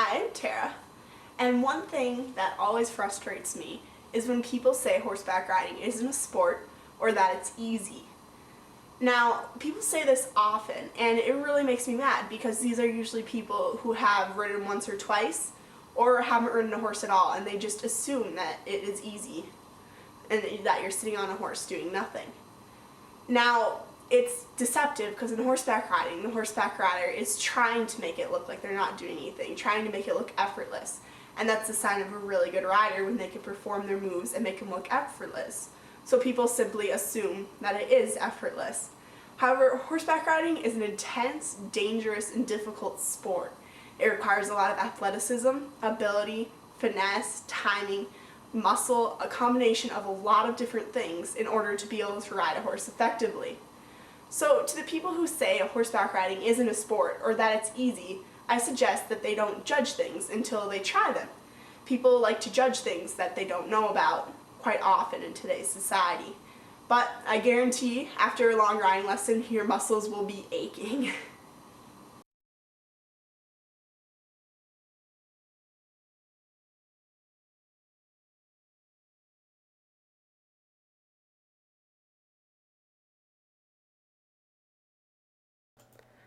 Hi, I'm Tara, and one thing that always frustrates me is when people say horseback riding isn't a sport or that it's easy. Now, people say this often, and it really makes me mad because these are usually people who have ridden once or twice or haven't ridden a horse at all, and they just assume that it is easy and that you're sitting on a horse doing nothing. Now, it's deceptive because in horseback riding, the horseback rider is trying to make it look like they're not doing anything, trying to make it look effortless. And that's a sign of a really good rider when they can perform their moves and make them look effortless. So people simply assume that it is effortless. However, horseback riding is an intense, dangerous, and difficult sport. It requires a lot of athleticism, ability, finesse, timing, muscle, a combination of a lot of different things in order to be able to ride a horse effectively. So to the people who say horseback riding isn't a sport or that it's easy, I suggest that they don't judge things until they try them. People like to judge things that they don't know about quite often in today's society. But I guarantee after a long riding lesson, your muscles will be aching.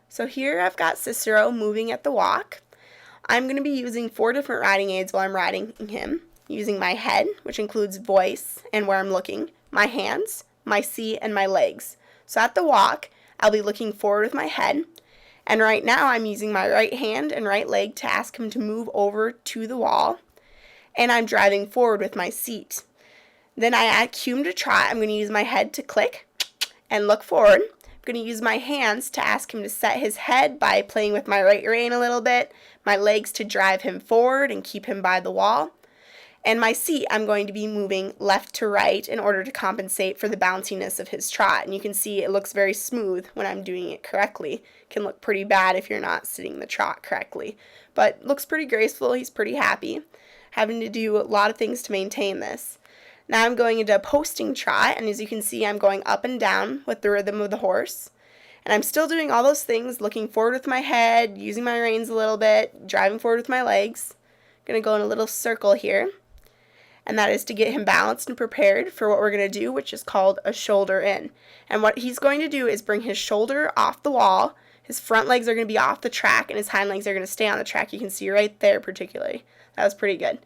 So here I've got Cicero moving at the walk. I'm going to be using 4 different riding aids while I'm riding him, using my head, which includes voice and where I'm looking, my hands, my seat, and my legs. So at the walk, I'll be looking forward with my head, and right now I'm using my right hand and right leg to ask him to move over to the wall, and I'm driving forward with my seat. Then I cue him to trot. I'm going to use my head to click and look forward. I'm going to use my hands to ask him to set his head by playing with my right rein a little bit, my legs to drive him forward and keep him by the wall, and my seat I'm going to be moving left to right in order to compensate for the bounciness of his trot. And you can see it looks very smooth when I'm doing it correctly. It can look pretty bad if you're not sitting the trot correctly, but looks pretty graceful. He's pretty happy. Having to do a lot of things to maintain this. Now I'm going into a posting trot, and as you can see, I'm going up and down with the rhythm of the horse. And I'm still doing all those things, looking forward with my head, using my reins a little bit, driving forward with my legs. I'm going to go in a little circle here, and that is to get him balanced and prepared for what we're going to do, which is called a shoulder in. And what he's going to do is bring his shoulder off the wall. His front legs are going to be off the track, and his hind legs are going to stay on the track. You can see right there particularly. That was pretty good.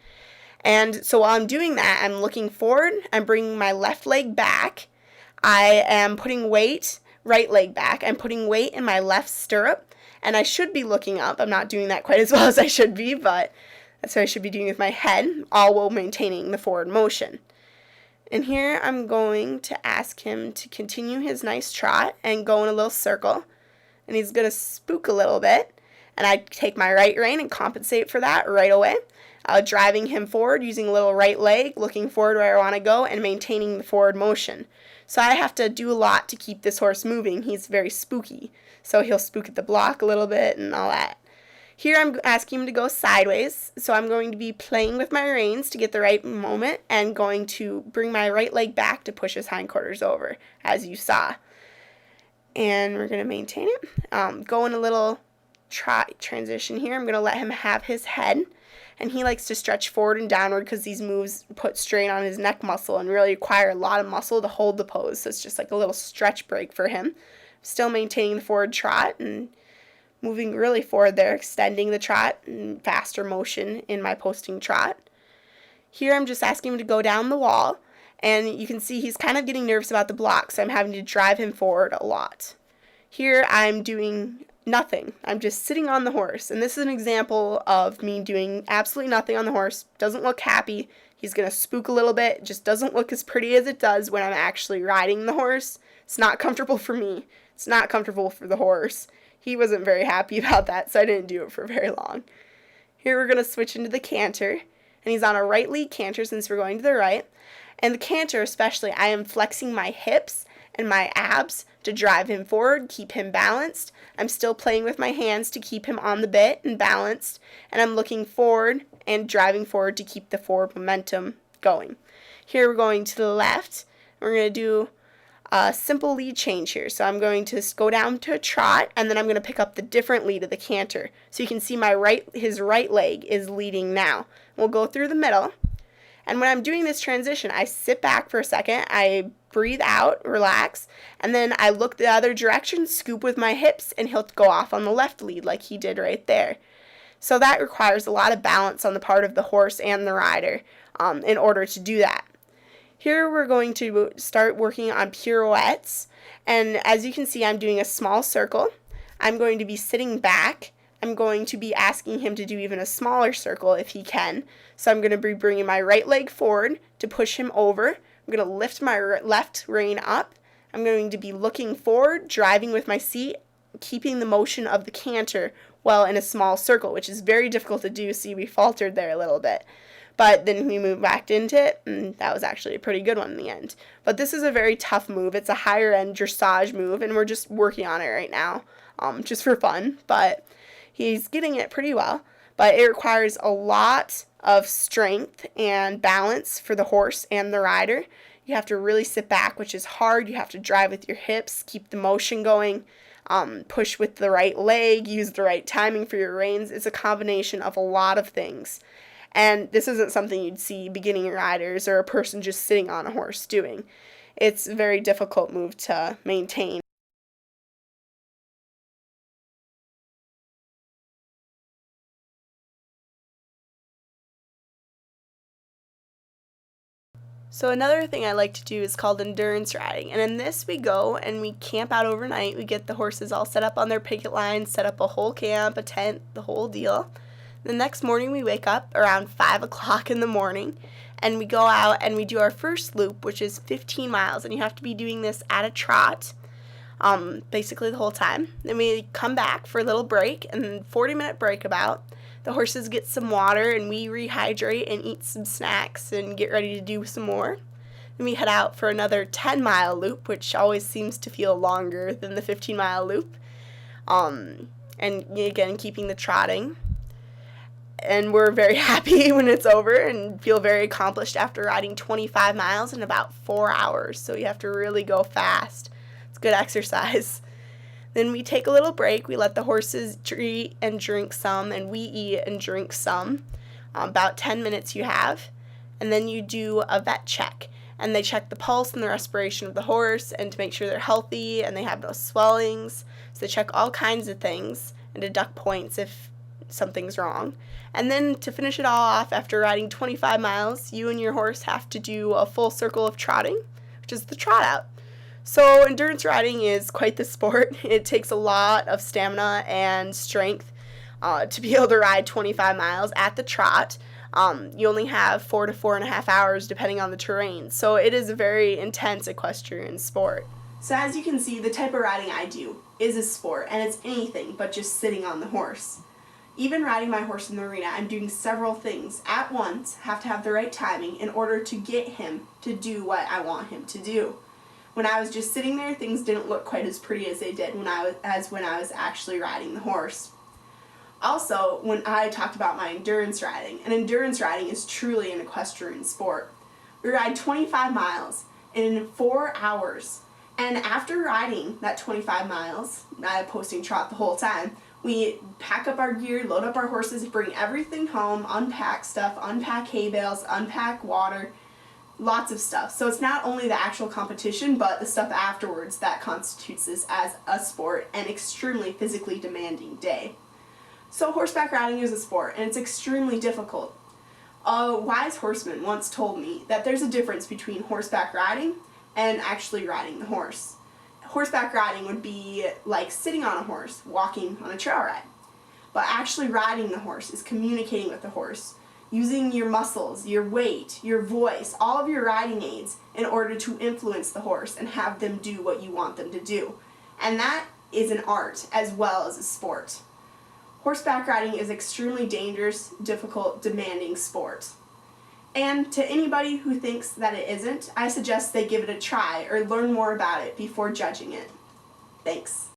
And so while I'm doing that, I'm looking forward, I'm bringing my left leg back, I am putting weight, right leg back, I'm putting weight in my left stirrup, and I should be looking up. I'm not doing that quite as well as I should be, but that's what I should be doing with my head, all while maintaining the forward motion. And here I'm going to ask him to continue his nice trot and go in a little circle, and he's going to spook a little bit, and I take my right rein and compensate for that right away. Driving him forward using a little right leg, looking forward where I want to go, and maintaining the forward motion. So I have to do a lot to keep this horse moving. He's very spooky, so he'll spook at the block a little bit and all that. Here I'm asking him to go sideways, so I'm going to be playing with my reins to get the right moment and going to bring my right leg back to push his hindquarters over, as you saw. And we're going to maintain it. Go in a little trot transition here. I'm going to let him have his head. And he likes to stretch forward and downward because these moves put strain on his neck muscle and really require a lot of muscle to hold the pose. So it's just like a little stretch break for him. Still maintaining the forward trot and moving really forward there, extending the trot and faster motion in my posting trot. Here I'm just asking him to go down the wall, and you can see he's kind of getting nervous about the block, so I'm having to drive him forward a lot. Here I'm doing nothing. I'm just sitting on the horse, and this is an example of me doing absolutely nothing on the horse. Doesn't look happy. He's going to spook a little bit. Just doesn't look as pretty as it does when I'm actually riding the horse. It's not comfortable for me. It's not comfortable for the horse. He wasn't very happy about that, so I didn't do it for very long. Here we're going to switch into the canter, and he's on a right lead canter since we're going to the right. And the canter especially, I am flexing my hips and my abs to drive him forward, keep him balanced. I'm still playing with my hands to keep him on the bit and balanced, and I'm looking forward and driving forward to keep the forward momentum going. Here we're going to the left. We're going to do a simple lead change here. So I'm going to go down to a trot, and then I'm going to pick up the different lead of the canter. So you can see his right leg is leading now. We'll go through the middle. And when I'm doing this transition, I sit back for a second, I breathe out, relax, and then I look the other direction, scoop with my hips, and he'll go off on the left lead like he did right there. So that requires a lot of balance on the part of the horse and the rider in order to do that. Here we're going to start working on pirouettes, and as you can see, I'm doing a small circle. I'm going to be sitting back. I'm going to be asking him to do even a smaller circle if he can. So I'm going to be bringing my right leg forward to push him over. I'm going to lift my left rein up. I'm going to be looking forward, driving with my seat, keeping the motion of the canter well in a small circle, which is very difficult to do. See, we faltered there a little bit. But then we moved back into it, and that was actually a pretty good one in the end. But this is a very tough move. It's a higher end dressage move, and we're just working on it right now, just for fun. But he's getting it pretty well. But it requires a lot of strength and balance for the horse and the rider. You have to really sit back, which is hard. You have to drive with your hips, keep the motion going, push with the right leg, use the right timing for your reins. It's a combination of a lot of things. And this isn't something you'd see beginning riders or a person just sitting on a horse doing. It's a very difficult move to maintain. So another thing I like to do is called endurance riding, and in this we go and we camp out overnight. We get the horses all set up on their picket lines, set up a whole camp, a tent, the whole deal. The next morning we wake up around 5 o'clock in the morning, and we go out and we do our first loop, which is 15 miles, and you have to be doing this at a trot, basically the whole time. Then we come back for a little break, and then 40-minute break about. The horses get some water, and we rehydrate and eat some snacks and get ready to do some more. Then we head out for another 10-mile loop, which always seems to feel longer than the 15-mile loop, and again, keeping the trotting. And we're very happy when it's over and feel very accomplished after riding 25 miles in about 4 hours. So you have to really go fast. It's good exercise. Then we take a little break. We let the horses eat and drink some, and we eat and drink some. About 10 minutes you have. And then you do a vet check. And they check the pulse and the respiration of the horse and to make sure they're healthy and they have no swellings. So they check all kinds of things and deduct points if something's wrong. And then to finish it all off, after riding 25 miles, you and your horse have to do a full circle of trotting, which is the trot out. So endurance riding is quite the sport. It takes a lot of stamina and strength to be able to ride 25 miles at the trot. You only have 4 to 4.5 hours depending on the terrain. So it is a very intense equestrian sport. So as you can see, the type of riding I do is a sport, and it's anything but just sitting on the horse. Even riding my horse in the arena, I'm doing several things at once, have to have the right timing in order to get him to do what I want him to do. When I was just sitting there, things didn't look quite as pretty as they did when I was actually riding the horse. Also, when I talked about my endurance riding, and endurance riding is truly an equestrian sport. We ride 25 miles in 4 hours, and after riding that 25 miles, not posting trot the whole time, we pack up our gear, load up our horses, bring everything home, unpack stuff, unpack hay bales, unpack water, lots of stuff. So it's not only the actual competition, but the stuff afterwards that constitutes this as a sport, and extremely physically demanding day. So horseback riding is a sport, and it's extremely difficult. A wise horseman once told me that there's a difference between horseback riding and actually riding the horse. Horseback riding would be like sitting on a horse, walking on a trail ride. But actually riding the horse is communicating with the horse, using your muscles, your weight, your voice, all of your riding aids in order to influence the horse and have them do what you want them to do. And that is an art as well as a sport. Horseback riding is extremely dangerous, difficult, demanding sport. And to anybody who thinks that it isn't, I suggest they give it a try or learn more about it before judging it. Thanks.